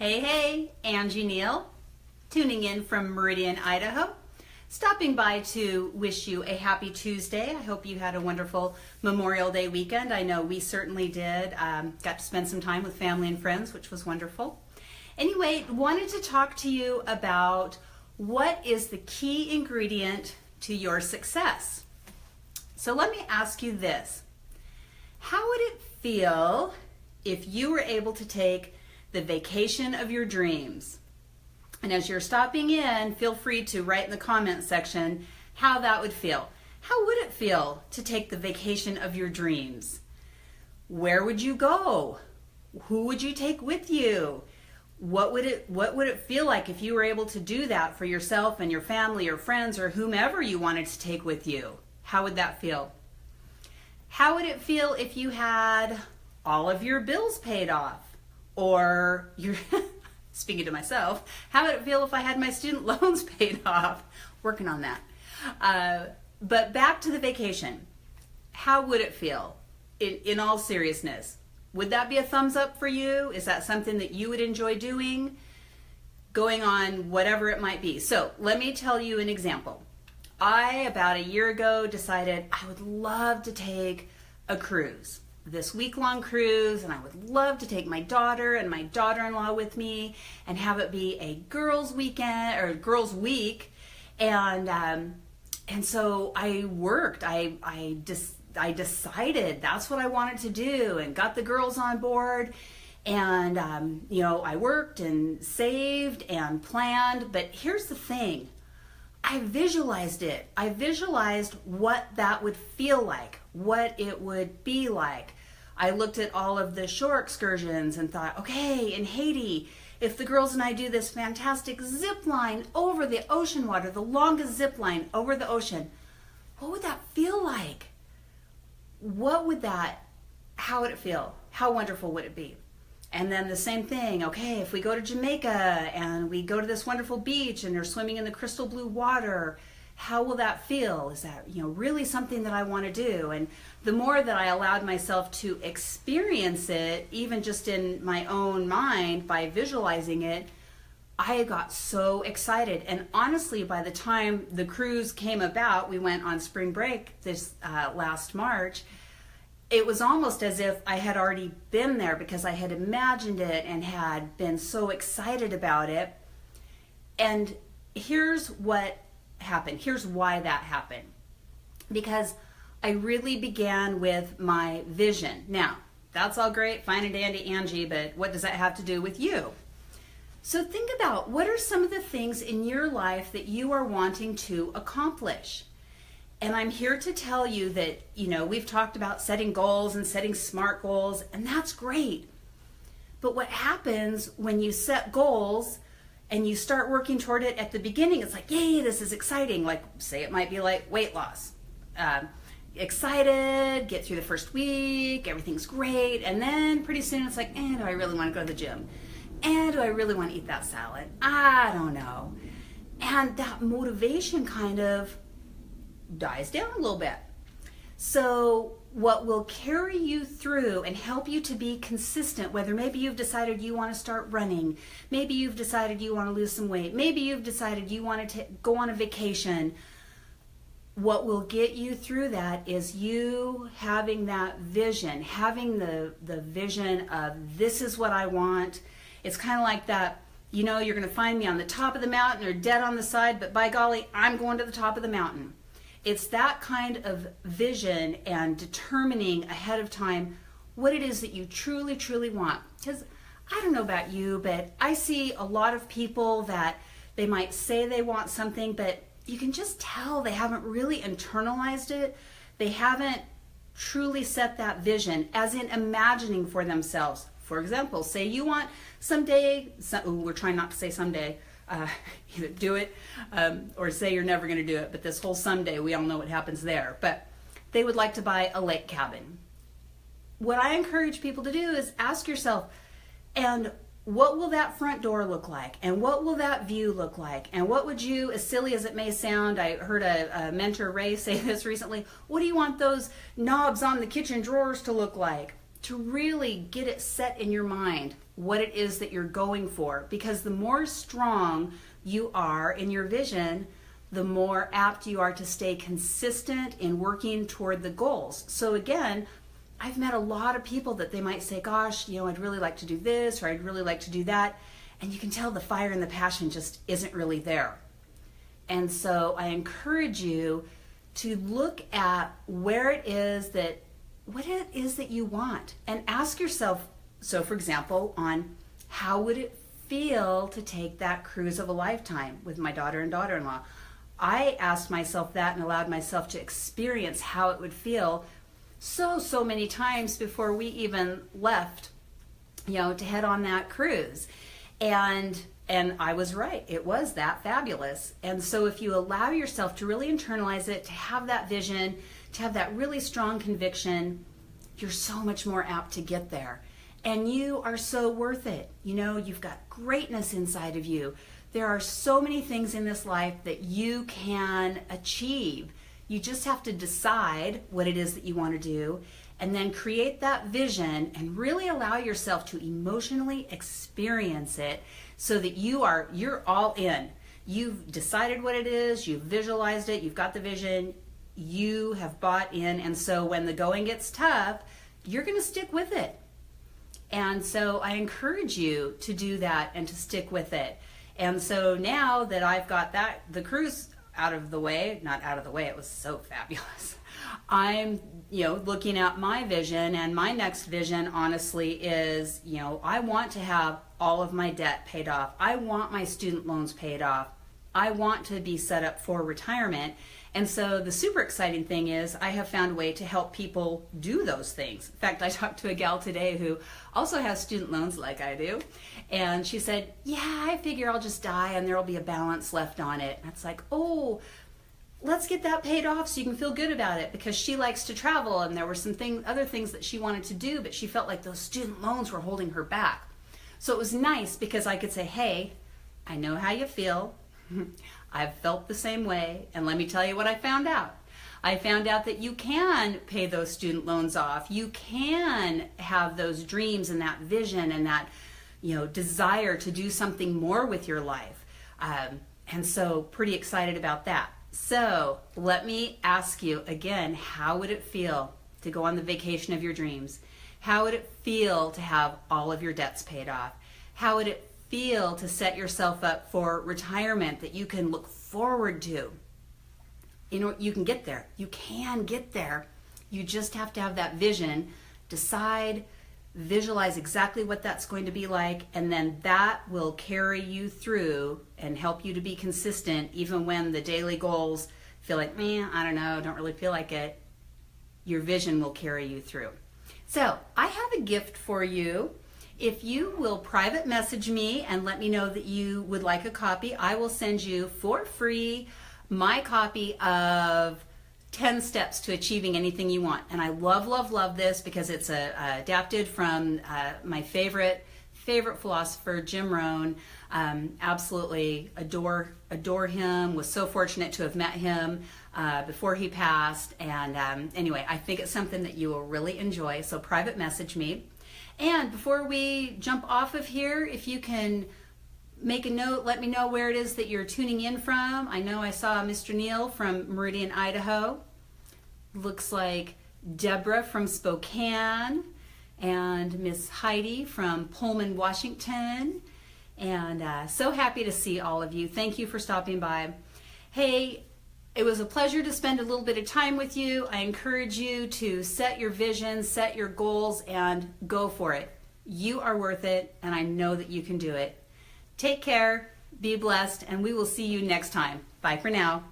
Hey, Angie Neal, tuning in from Meridian, Idaho. Stopping by to wish you a happy Tuesday. I hope you had a wonderful Memorial Day weekend. I know we certainly did. Got to spend some time with family and friends, which was wonderful. Anyway, wanted to talk to you about what is the key ingredient to your success. So let me ask you this. How would it feel if you were able to take the vacation of your dreams? And as you're stopping in, feel free to write in the comment section how that would feel. How would it feel to take the vacation of your dreams? Where would you go? Who would you take with you? What would it feel like if you were able to do that for yourself and your family or friends or whomever you wanted to take with you? How would that feel? How would it feel if you had all of your bills paid off? Or your speaking to myself, how would it feel if I had my student loans paid off? Working on that. But back to the vacation. How would it feel in all seriousness? Would that be a thumbs up for you? Is that something that you would enjoy doing? Going on whatever it might be. So let me tell you an example. I, about a year ago, decided I would love to take a cruise. This week-long cruise, and I would love to take my daughter and my daughter-in-law with me and have it be a girls' weekend or girls' week. And so I worked. I decided that's what I wanted to do and got the girls on board. And I worked and saved and planned. But here's the thing. I visualized it. I visualized what that would feel like, what it would be like. I looked at all of the shore excursions and thought, okay, in Haiti, if the girls and I do this fantastic zip line over the ocean water, the longest zip line over the ocean, what would that feel like? How would it feel? How wonderful would it be? And then the same thing, okay, if we go to Jamaica and we go to this wonderful beach and they're swimming in the crystal blue water, how will that feel? Is that, really something that I want to do? And the more that I allowed myself to experience it, even just in my own mind by visualizing it, I got so excited. And honestly, by the time the cruise came about, we went on spring break this last March, it was almost as if I had already been there because I had imagined it and had been so excited about it. And here's what happened. Here's why that happened. Because I really began with my vision. Now, that's all great, fine and dandy, Angie, but what does that have to do with you? So think about what are some of the things in your life that you are wanting to accomplish. And I'm here to tell you that, we've talked about setting goals and setting SMART goals, and that's great. But what happens when you set goals and you start working toward it at the beginning, it's like, yay, this is exciting. Like, say it might be like weight loss. Excited, get through the first week, everything's great, and then pretty soon it's like, do I really want to go to the gym? And do I really want to eat that salad? I don't know. And that motivation kind of dies down a little bit. So what will carry you through and help you to be consistent, whether maybe you've decided you want to start running, maybe you've decided you want to lose some weight, maybe you've decided you want to go on a vacation, what will get you through that is you having that vision, having the vision of this is what I want. It's kind of like that, you're going to find me on the top of the mountain or dead on the side, but by golly, I'm going to the top of the mountain. It's that kind of vision and determining ahead of time what it is that you truly, truly want. Because I don't know about you, but I see a lot of people that they might say they want something, but you can just tell they haven't really internalized it. They haven't truly set that vision, as in imagining for themselves. For example, say you want someday, we're trying not to say someday, either do it or say you're never going to do it, but this whole someday, we all know what happens there. But they would like to buy a lake cabin. What I encourage people to do is ask yourself, and what will that front door look like? And what will that view look like? And what would you, as silly as it may sound, I heard a mentor, Ray, say this recently, what do you want those knobs on the kitchen drawers to look like? to really get it set in your mind what it is that you're going for, because the more strong you are in your vision, the more apt you are to stay consistent in working toward the goals. So again, I've met a lot of people that they might say, gosh, I'd really like to do this, or I'd really like to do that. And you can tell the fire and the passion just isn't really there. And so I encourage you to look at what it is that you want, and ask yourself, so for example, on how would it feel to take that cruise of a lifetime with my daughter and daughter-in-law? I asked myself that and allowed myself to experience how it would feel so many times before we even left, to head on that cruise. And I was right. It was that fabulous. And so if you allow yourself to really internalize it, to have that vision, to have that really strong conviction, you're so much more apt to get there. And you are so worth it. You've got greatness inside of you. There are so many things in this life that you can achieve. You just have to decide what it is that you want to do, and then create that vision and really allow yourself to emotionally experience it, so that you're all in. You've decided what it is, you've visualized it, you've got the vision, you have bought in, and so when the going gets tough, you're going to stick with it. And so I encourage you to do that and to stick with it. And so now that I've got the cruise out of the way, not out of the way, it was so fabulous. I'm, looking at my vision, and my next vision honestly is, I want to have all of my debt paid off. I want my student loans paid off. I want to be set up for retirement. And so the super exciting thing is I have found a way to help people do those things. In fact, I talked to a gal today who also has student loans like I do. And she said, yeah, I figure I'll just die and there'll be a balance left on it. And it's like, oh, let's get that paid off so you can feel good about it, because she likes to travel and there were some other things that she wanted to do, but she felt like those student loans were holding her back. So it was nice because I could say, hey, I know how you feel. I've felt the same way, and let me tell you what I found out. I found out that you can pay those student loans off. You can have those dreams and that vision and that, desire to do something more with your life. And so pretty excited about that. So let me ask you again, how would it feel to go on the vacation of your dreams? How would it feel to have all of your debts paid off? How would it feel to set yourself up for retirement that you can look forward to? You can get there. You can get there. You just have to have that vision, decide, visualize exactly what that's going to be like, and then that will carry you through and help you to be consistent even when the daily goals feel like, I don't know, don't really feel like it. Your vision will carry you through. So I have a gift for you. If you will private message me and let me know that you would like a copy, I will send you for free my copy of 10 Steps to Achieving Anything You Want. And I love this because it's adapted from my favorite philosopher, Jim Rohn. Absolutely adore him, was so fortunate to have met him before he passed. And anyway, I think it's something that you will really enjoy, so private message me. And before we jump off of here, if you can make a note, let me know where it is that you're tuning in from. I know I saw Mr. Neil from Meridian, Idaho. Looks like Deborah from Spokane, and Miss Heidi from Pullman, Washington. And so happy to see all of you. Thank you for stopping by. Hey, it was a pleasure to spend a little bit of time with you. I encourage you to set your vision, set your goals, and go for it. You are worth it, and I know that you can do it. Take care, be blessed, and we will see you next time. Bye for now.